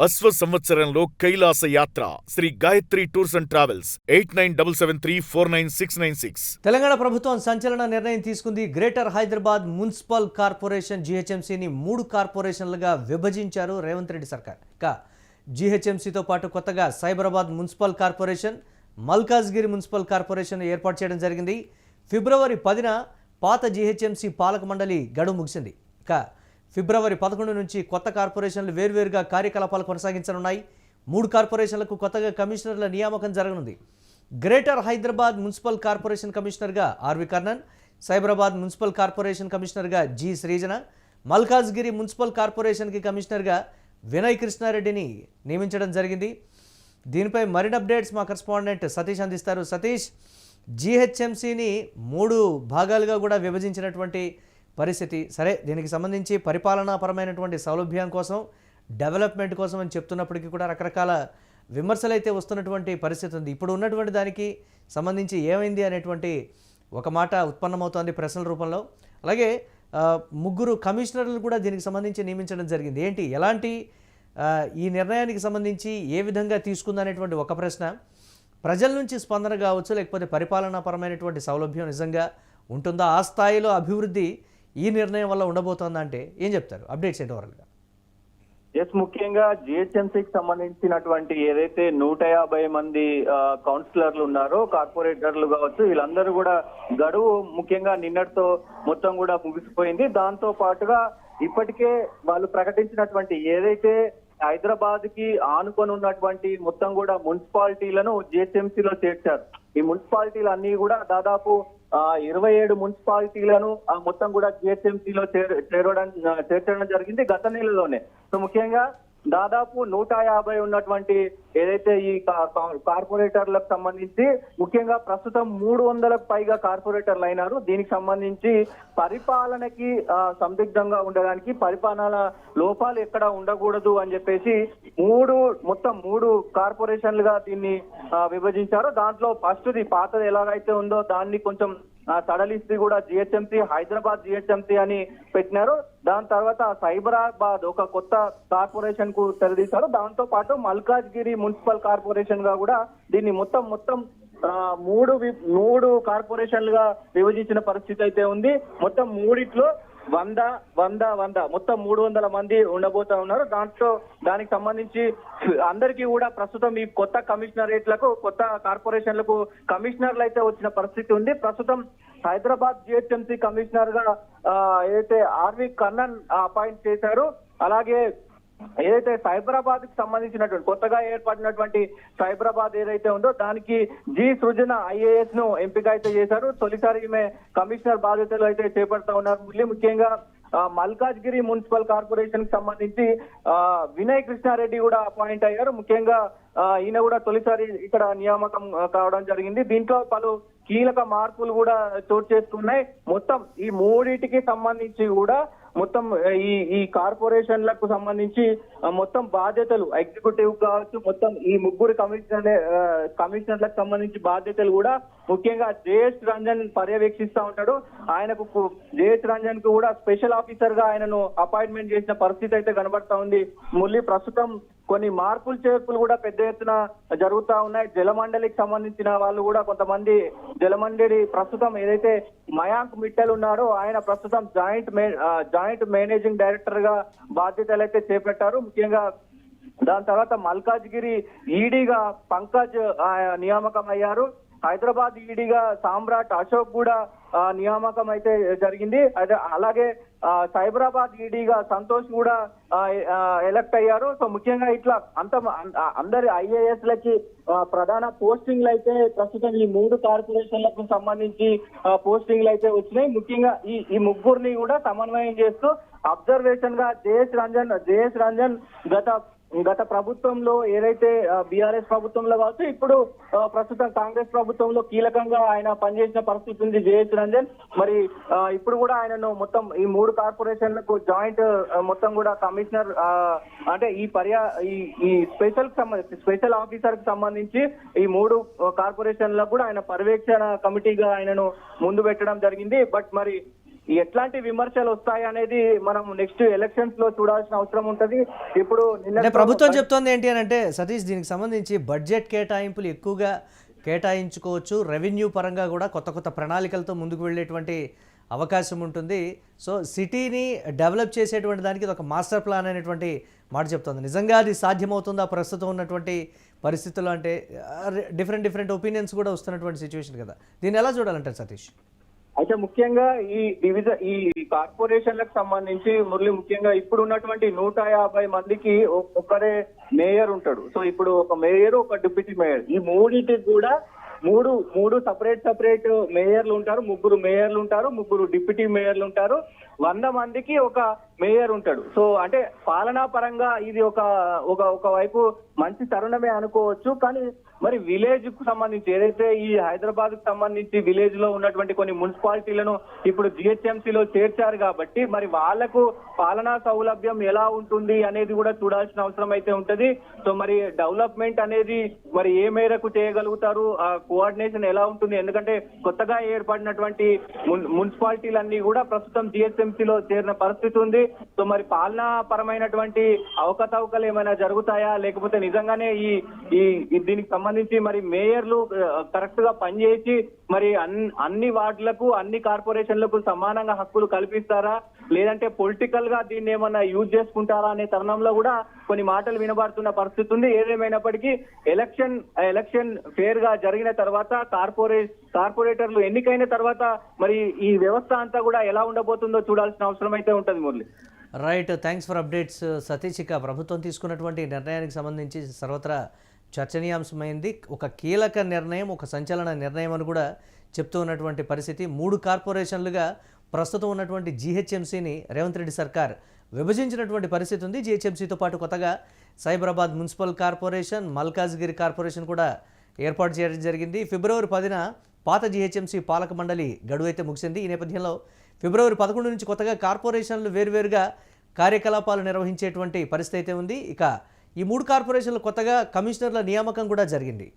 అశ్వ సంవత్సరంలో కైలాస యాత్ర Sri Gayatri tours and travels 8977349696. Telangana ప్రభుత్వం సంచలన నిర్ణయం తీసుకుంది. గ్రేటర్ హైదరాబాద్ మున్సిపల్ కార్పొరేషన్ జీహెచ్ఎంసీని 3 కార్పొరేషన్లుగా విభజించారు రేవంత్ రెడ్డి సర్కార్. ఇక జీహెచ్ఎంసీతో పాటు కొత్తగా Cyberabad municipal corporation, Malkajgiri municipal corporation ఏర్పాటు చేయడం జరిగింది. ఫిబ్రవరి 10న పాత జీహెచ్ఎంసీ పాలక మండలి గడువు ముగిసింది. ఇక ఫిబ్రవరి 11 నుంచి కొత్త కార్పొరేషన్లు వేర్వేరుగా కార్యకలాపాలు కొనసాగించనున్నాయి. 3 కార్పొరేషన్లకు కొత్తగా కమిషనర్ల నియామకం జరగనుంది. గ్రేటర్ హైదరాబాద్ మున్సిపల్ కార్పొరేషన్ కమిషనర్గా RV Karnan, Cyberabad municipal corporation కమిషనర్గా జి శ్రీజన, మల్కాజ్గిరి మున్సిపల్ కార్పొరేషన్కి కమిషనర్గా వినయ్ కృష్ణారెడ్డిని నియమించడం జరిగింది. దీనిపై మరిన్ని అప్డేట్స్ మా కరెస్పాండెంట్ సతీష్ అందిస్తారు. సతీష్, జీహెచ్ఎంసీని 3 భాగాలుగా కూడా విభజించినటువంటి పరిస్థితి. సరే, దీనికి సంబంధించి పరిపాలనాపరమైనటువంటి సౌలభ్యం కోసం, డెవలప్మెంట్ కోసం అని చెప్తున్నప్పటికీ కూడా రకరకాల విమర్శలు అయితే వస్తున్నటువంటి పరిస్థితి ఉంది. ఇప్పుడు ఉన్నటువంటి దానికి సంబంధించి ఏమైంది అనేటువంటి ఒక మాట ఉత్పన్నమవుతోంది ప్రశ్నల రూపంలో. అలాగే 3 కమిషనర్లు కూడా దీనికి సంబంధించి నియమించడం జరిగింది. ఏంటి, ఎలాంటి ఈ నిర్ణయానికి సంబంధించి ఏ విధంగా తీసుకుందనేటువంటి ఒక ప్రశ్న, ప్రజల నుంచి స్పందన కావచ్చు, లేకపోతే పరిపాలనాపరమైనటువంటి సౌలభ్యం నిజంగా ఉంటుందా, ఆ స్థాయిలో అభివృద్ధి ఈ నిర్ణయం వల్ల ఉండబోతోందా అంటే ఏం చెప్తారు? అప్డేట్స్ ఏంటి ఓవరాల్గా? ముఖ్యంగా జిహెచ్ఎంసీకి సంబంధించినటువంటి ఏదైతే 150 మంది కౌన్సిలర్లు ఉన్నారో, కార్పొరేటర్లు కావచ్చు, వీళ్ళందరూ కూడా గడువు ముఖ్యంగా నిన్నటితో మొత్తం కూడా ముగిసిపోయింది. దాంతో పాటుగా ఇప్పటికే వాళ్ళు ప్రకటించినటువంటి ఏదైతే హైదరాబాద్ కి ఆనుకొని ఉన్నటువంటి మొత్తం కూడా మున్సిపాలిటీలను జిహెచ్ఎంసీలో చేర్చారు. ఈ మున్సిపాలిటీలు అన్ని కూడా దాదాపు 27 మున్సిపాలిటీలను మొత్తం కూడా జిహెచ్ఎంసీలో చేర్చడం జరిగింది గత నెలలోనే. సో ముఖ్యంగా దాదాపు 150 ఉన్నటువంటి ఏదైతే ఈ కార్పొరేటర్లకు సంబంధించి ముఖ్యంగా ప్రస్తుతం 300లకు పైగా కార్పొరేటర్లు అయినారు. దీనికి సంబంధించి పరిపాలనకి సందిగ్ధంగా ఉండడానికి, పరిపాలన లోపాలు ఎక్కడ ఉండకూడదు అని చెప్పేసి మొత్తం 3 కార్పొరేషన్లుగా దీన్ని విభజించారు. దాంట్లో ఫస్ట్ది పాతది ఎలాగైతే ఉందో దాన్ని కొంచెం సడలిస్తే కూడా జిహెచ్ఎంసీ హైదరాబాద్ జిహెచ్ఎంసీ అని పెట్టినారు. దాని తర్వాత సైబరాబాద్ ఒక కొత్త కార్పొరేషన్ కు తెరదీశారు. దాంతో పాటు మల్కాజ్గిరి మున్సిపల్ కార్పొరేషన్ గా కూడా దీన్ని మొత్తం 3 కార్పొరేషన్లుగా విభజించిన పరిస్థితి అయితే ఉంది. మొత్తం 3 100 మొత్తం 300 మంది ఉండబోతా ఉన్నారు. దానికి సంబంధించి అందరికీ కూడా ప్రస్తుతం ఈ కొత్త కమిషనరేట్లకు, కొత్త కార్పొరేషన్లకు కమిషనర్లు అయితే వచ్చిన పరిస్థితి ఉంది. ప్రస్తుతం హైదరాబాద్ జిహెచ్ఎంసీ కమిషనర్ గా ఏదైతే ఆర్వి కర్ణన్ అపాయింట్ చేశారు. అలాగే ఏదైతే సైబరాబాద్ కి సంబంధించినటువంటి కొత్తగా ఏర్పడినటువంటి సైబరాబాద్ ఏదైతే ఉందో దానికి జి సృజన ఐఏఎస్ ను ఎంపిక అయితే చేశారు. తొలిసారి ఈమె కమిషనర్ బాధ్యతలు అయితే చేపడతా ఉన్నారు. ముఖ్యంగా మల్కాజ్గిరి మున్సిపల్ కార్పొరేషన్ కి సంబంధించి వినయ్ కృష్ణారెడ్డి కూడా అపాయింట్ అయ్యారు. ముఖ్యంగా ఈయన కూడా తొలిసారి ఇక్కడ నియామకం కావడం జరిగింది. దీంట్లో పలు కీలక మార్పులు కూడా చోటు చేసుకున్నాయి. మొత్తం ఈ 3టికి సంబంధించి కూడా మొత్తం ఈ కార్పొరేషన్లకు సంబంధించి మొత్తం బాధ్యతలు ఎగ్జిక్యూటివ్ కావచ్చు, మొత్తం ఈ 3 కమిషనర్లకు సంబంధించి బాధ్యతలు కూడా ముఖ్యంగా జేఎస్ రంజన్ పర్యవేక్షిస్తా ఉంటాడు. ఆయనకు జేఎస్ రంజన్ కు కూడా స్పెషల్ ఆఫీసర్ గా ఆయనను అపాయింట్మెంట్ చేసిన పరిస్థితి అయితే కనబడతా ఉంది. ప్రస్తుతం కొన్ని మార్పులు చేర్పులు కూడా పెద్ద ఎత్తున జరుగుతా ఉన్నాయి. జలమండలికి సంబంధించిన వాళ్ళు కూడా కొంతమంది, జలమండలి ప్రస్తుతం ఏదైతే మయాంక్ మిట్టల్ ఉన్నారో ఆయన ప్రస్తుతం జాయింట్ మేనేజింగ్ డైరెక్టర్ గా బాధ్యతలు అయితే చేపట్టారు. ముఖ్యంగా దాని తర్వాత మల్కాజ్గిరి ఈడీగా పంకజ్ నియామకం అయ్యారు. హైదరాబాద్ ఈడీగా సామ్రాట్ అశోక్ కూడా నియామకం అయితే జరిగింది. అలాగే సైబరాబాద్ ఈడీగా సంతోష్ కూడా ఎలక్ట్ అయ్యారు. సో ముఖ్యంగా ఇట్లా అందరి ఐఏఎస్ లకి ప్రధాన పోస్టింగ్లు అయితే ప్రస్తుతం ఈ 3 కార్పొరేషన్లకు సంబంధించి పోస్టింగ్లు అయితే వచ్చినాయి. ముఖ్యంగా ఈ 3ని కూడా సమన్వయం చేస్తూ అబ్జర్వేషన్ గా జేఎస్ రంజన్ గత ప్రభుత్వంలో ఏదైతే బీఆర్ఎస్ ప్రభుత్వంలో కావచ్చు, ఇప్పుడు ప్రస్తుతం కాంగ్రెస్ ప్రభుత్వంలో కీలకంగా ఆయన పనిచేసిన పరిస్థితి ఉంది జేఎస్ రంజన్. మరి ఇప్పుడు కూడా ఆయనను మొత్తం ఈ 3 కార్పొరేషన్లకు జాయింట్ మొత్తం కూడా కమిషనర్ అంటే ఈ స్పెషల్ ఆఫీసర్ కి సంబంధించి ఈ 3 కార్పొరేషన్లకు కూడా ఆయన పర్యవేక్షణ కమిటీగా ఆయనను ముందు పెట్టడం జరిగింది. బట్ మరి ఎట్లాంటి విమర్శలు వస్తాయి అనేది మనం నెక్స్ట్ ఎలక్షన్స్ లో చూడాల్సిన అవసరం ఉంటది. ఇప్పుడు అంటే ప్రభుత్వం చెప్తోంది ఏంటి అని అంటే సతీష్, దీనికి సంబంధించి బడ్జెట్ కేటాయింపులు ఎక్కువగా కేటాయించుకోవచ్చు, రెవెన్యూ పరంగా కూడా కొత్త కొత్త ప్రణాళికలతో ముందుకు వెళ్ళేటువంటి అవకాశం ఉంటుంది. సో సిటీని డెవలప్ చేసేటువంటి దానికి ఇది ఒక మాస్టర్ ప్లాన్ అనేటువంటి మాట చెప్తుంది. నిజంగా అది సాధ్యమవుతుందా ప్రస్తుతం ఉన్నటువంటి పరిస్థితుల్లో? అంటే డిఫరెంట్ ఒపీనియన్స్ కూడా వస్తున్నటువంటి సిచ్యువేషన్ కదా, దీన్ని ఎలా చూడాలంటారు సతీష్? అయితే ముఖ్యంగా ఈ కార్పొరేషన్లకు సంబంధించి మురళి, ముఖ్యంగా ఇప్పుడు ఉన్నటువంటి 150 మందికి ఒకరే మేయర్ ఉంటాడు. సో ఇప్పుడు ఒక మేయర్, ఒక డిప్యూటీ మేయర్, ఈ మూడింటికి కూడా మూడు సపరేట్ మేయర్లు ఉంటారు, 3 మేయర్లు ఉంటారు, 3 డిప్యూటీ మేయర్లు ఉంటారు, 100 మందికి ఒక మేయర్ ఉంటాడు. సో అంటే పాలనా పరంగా ఇది ఒక వైపు మంచి తరుణమే అనుకోవచ్చు. కానీ మరి విలేజ్ కు సంబంధించి ఏదైతే ఈ హైదరాబాద్ కు సంబంధించి విలేజ్ లో ఉన్నటువంటి కొన్ని మున్సిపాలిటీలను ఇప్పుడు జిహెచ్ఎంసీలో చేర్చారు కాబట్టి మరి వాళ్లకు పాలనా సౌలభ్యం ఎలా ఉంటుంది అనేది కూడా చూడాల్సిన అవసరం అయితే ఉంటది. సో మరి డెవలప్మెంట్ అనేది మరి ఏ మేరకు చేయగలుగుతారు, ఆ కోఆర్డినేషన్ ఎలా ఉంటుంది? ఎందుకంటే కొత్తగా ఏర్పడినటువంటి మున్సిపాలిటీలన్నీ కూడా ప్రస్తుతం జిహెచ్ఎంసీలో చేరిన పరిస్థితి ఉంది. సో మరి పాలనా పరమైనటువంటి అవకతవకలు ఏమైనా జరుగుతాయా, లేకపోతే నిజంగానే దీనికి సంబంధించి మరి మేయర్లు కరెక్ట్ గా పనిచేసి మరి అన్ని వార్డులకు, అన్ని కార్పొరేషన్లకు సమానంగా హక్కులు కల్పిస్తారా, లేదంటే పొలిటికల్ గా దీన్ని ఏమన్నా యూజ్ చేసుకుంటారా అనే తరుణంలో కూడా కొన్ని మాటలు వినబడుతున్న పరిస్థితి ఉంది. ఏదేమైనప్పటికీ ఎలక్షన్ ఫేర్ గా జరిగిన తర్వాత కార్పొరేటర్లు ఎన్నికైన తర్వాత మరి ఈ వ్యవస్థ అంతా కూడా ఎలా ఉండబోతుందో చూడాల్సిన అవసరం అయితే ఉంటుంది Murali. Right, thanks for updates Satish. ఇక ప్రభుత్వం తీసుకున్నటువంటి నిర్ణయానికి సంబంధించి సర్వత్రా చర్చనీయాంశమైంది. ఒక కీలక నిర్ణయం, ఒక సంచలన నిర్ణయం అని కూడా చెప్తూ ఉన్నటువంటి పరిస్థితి. 3 కార్పొరేషన్లుగా ప్రస్తుతం ఉన్నటువంటి జిహెచ్ఎంసీని రేవంత్ రెడ్డి సర్కార్ విభజించినటువంటి పరిస్థితి ఉంది. జిహెచ్ఎంసీతో పాటు కొత్తగా Cyberabad municipal corporation, Malkajgiri corporation కూడా ఏర్పాటు చేయడం జరిగింది. ఫిబ్రవరి 10న పాత జిహెచ్ఎంసీ పాలక మండలి గడువు అయితే ముగిసింది. ఈ నేపథ్యంలో ఫిబ్రవరి 11 నుంచి కొత్తగా కార్పొరేషన్లు వేరువేరుగా కార్యకలాపాలు నిర్వహించేటువంటి పరిస్థితి అయితే ఉంది. ఇక ఈ 3 కార్పొరేషన్లు కొత్తగా కమిషనర్ల నియామకం కూడా జరిగింది.